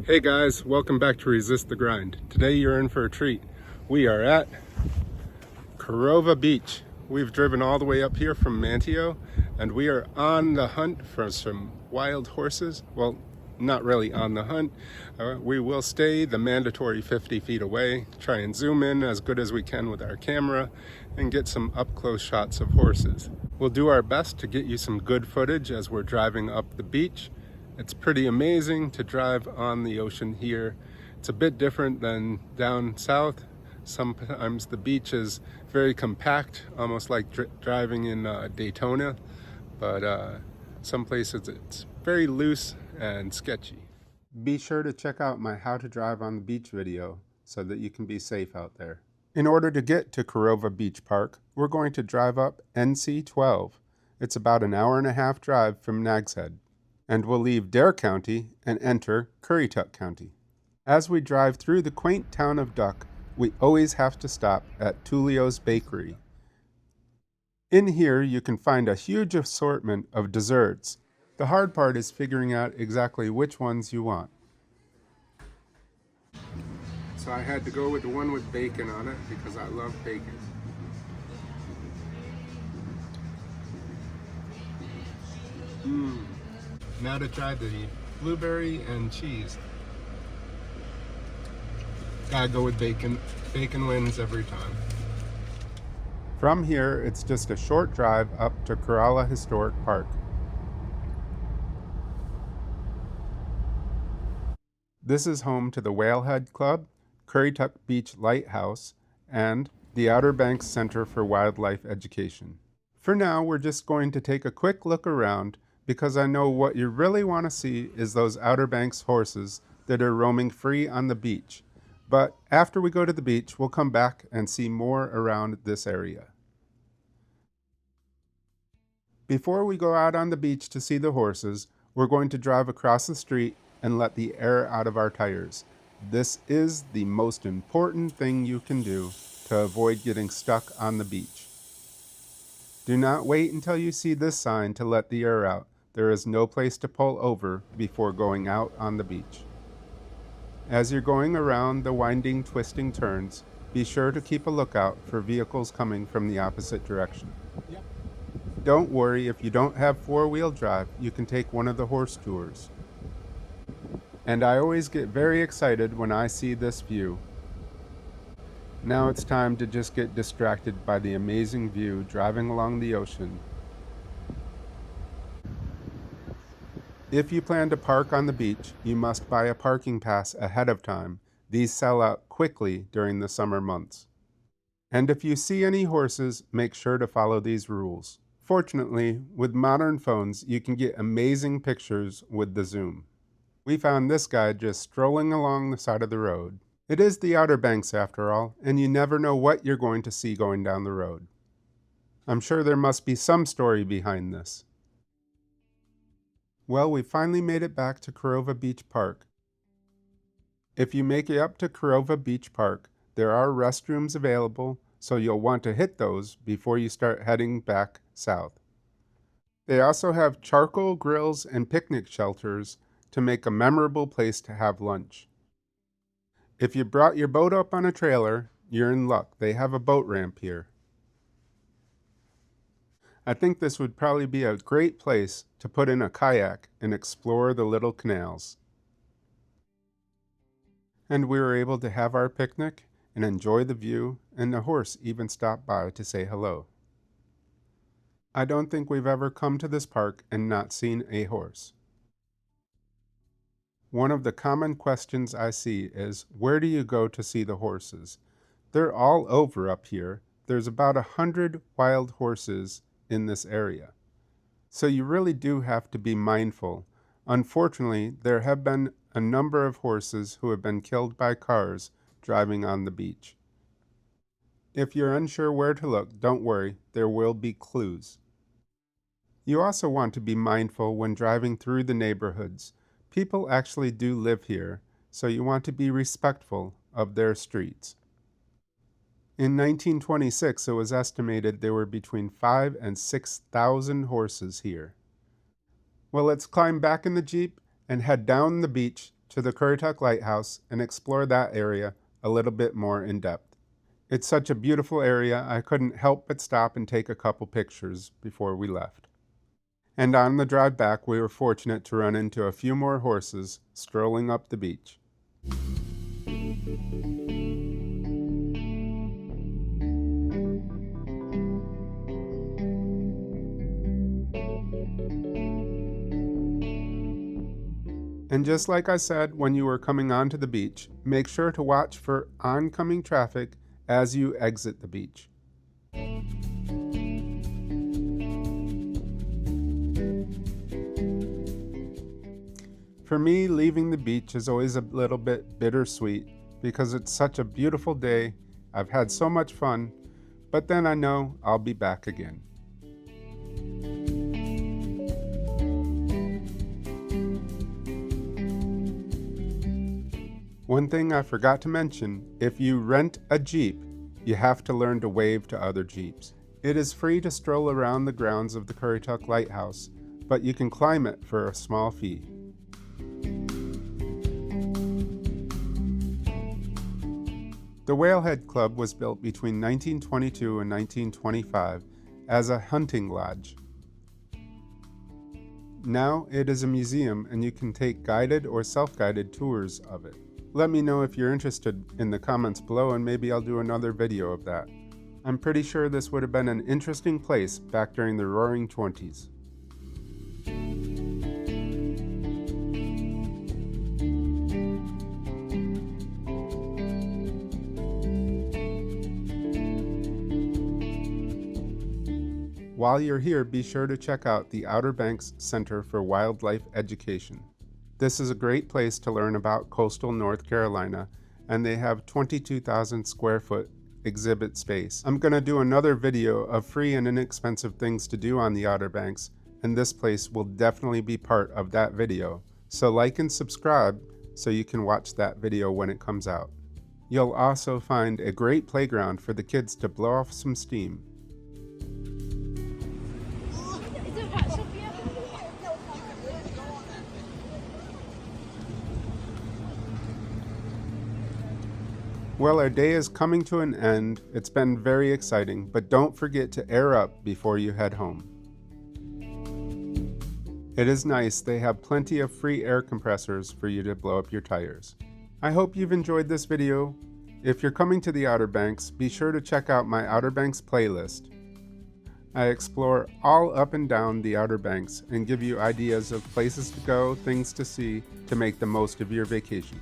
Hey guys, welcome back to Resist the Grind. Today you're in for a treat. We are at Carova Beach. We've driven all the way up here from Manteo and we are on the hunt for some wild horses. Well, not really on the hunt. We will stay the mandatory 50 feet away, try and zoom in as good as we can with our camera and get some up close shots of horses. We'll do our best to get you some good footage as we're driving up the beach. It's pretty amazing to drive on the ocean here. It's a bit different than down south. Sometimes the beach is very compact, almost like driving in Daytona, but some places it's very loose and sketchy. Be sure to check out my How to Drive on the Beach video so that you can be safe out there. In order to get to Corova Beach Park, we're going to drive up NC 12. It's about an hour and a half drive from Nags Head. And we'll leave Dare County and enter Currituck County. As we drive through the quaint town of Duck, we always have to stop at Tulio's Bakery. In here, you can find a huge assortment of desserts. The hard part is figuring out exactly which ones you want. So I had to go with the one with bacon on it because I love bacon. Now to try the blueberry and cheese. Gotta go with bacon. Bacon wins every time. From here, it's just a short drive up to Corolla Historic Park. This is home to the Whalehead Club, Currituck Beach Lighthouse, and the Outer Banks Center for Wildlife Education. For now, we're just going to take a quick look around because I know what you really want to see is those Outer Banks horses that are roaming free on the beach. But after we go to the beach, we'll come back and see more around this area. Before we go out on the beach to see the horses, we're going to drive across the street and let the air out of our tires. This is the most important thing you can do to avoid getting stuck on the beach. Do not wait until you see this sign to let the air out. There is no place to pull over before going out on the beach. As you're going around the winding, twisting turns, be sure to keep a lookout for vehicles coming from the opposite direction. Yep. Don't worry, if you don't have four-wheel drive, you can take one of the horse tours. And I always get very excited when I see this view. Now it's time to just get distracted by the amazing view driving along the ocean. If you plan to park on the beach, you must buy a parking pass ahead of time. These sell out quickly during the summer months. And if you see any horses, make sure to follow these rules. Fortunately, with modern phones, you can get amazing pictures with the zoom. We found this guy just strolling along the side of the road. It is the Outer Banks after all, and you never know what you're going to see going down the road. I'm sure there must be some story behind this. Well, we finally made it back to Corova Beach Park. If you make it up to Corova Beach Park, there are restrooms available, so you'll want to hit those before you start heading back south. They also have charcoal grills and picnic shelters to make a memorable place to have lunch. If you brought your boat up on a trailer, you're in luck. They have a boat ramp here. I think this would probably be a great place to put in a kayak and explore the little canals. And we were able to have our picnic and enjoy the view, and the horse even stopped by to say hello. I don't think we've ever come to this park and not seen a horse. One of the common questions I see is, where do you go to see the horses? They're all over up here. There's about 100 wild horses in this area. So you really do have to be mindful. Unfortunately, there have been a number of horses who have been killed by cars driving on the beach. If you're unsure where to look, don't worry, there will be clues. You also want to be mindful when driving through the neighborhoods. People actually do live here, so you want to be respectful of their streets. In 1926, it was estimated there were between 5,000 and 6,000 horses here. Well, let's climb back in the Jeep and head down the beach to the Currituck Lighthouse and explore that area a little bit more in depth. It's such a beautiful area, I couldn't help but stop and take a couple pictures before we left. And on the drive back, we were fortunate to run into a few more horses strolling up the beach. And just like I said when you were coming onto the beach, make sure to watch for oncoming traffic as you exit the beach. For me, leaving the beach is always a little bit bittersweet because it's such a beautiful day. I've had so much fun, but then I know I'll be back again. One thing I forgot to mention, if you rent a Jeep, you have to learn to wave to other Jeeps. It is free to stroll around the grounds of the Currituck Lighthouse, but you can climb it for a small fee. The Whalehead Club was built between 1922 and 1925 as a hunting lodge. Now it is a museum and you can take guided or self-guided tours of it. Let me know if you're interested in the comments below and maybe I'll do another video of that. I'm pretty sure this would have been an interesting place back during the Roaring '20s. While you're here, be sure to check out the Outer Banks Center for Wildlife Education. This is a great place to learn about coastal North Carolina, and they have 22,000 square foot exhibit space. I'm going to do another video of free and inexpensive things to do on the Outer Banks, and this place will definitely be part of that video. So like and subscribe so you can watch that video when it comes out. You'll also find a great playground for the kids to blow off some steam. Well, our day is coming to an end. It's been very exciting, but don't forget to air up before you head home. It is nice, they have plenty of free air compressors for you to blow up your tires. I hope you've enjoyed this video. If you're coming to the Outer Banks, be sure to check out my Outer Banks playlist. I explore all up and down the Outer Banks and give you ideas of places to go, things to see, to make the most of your vacation.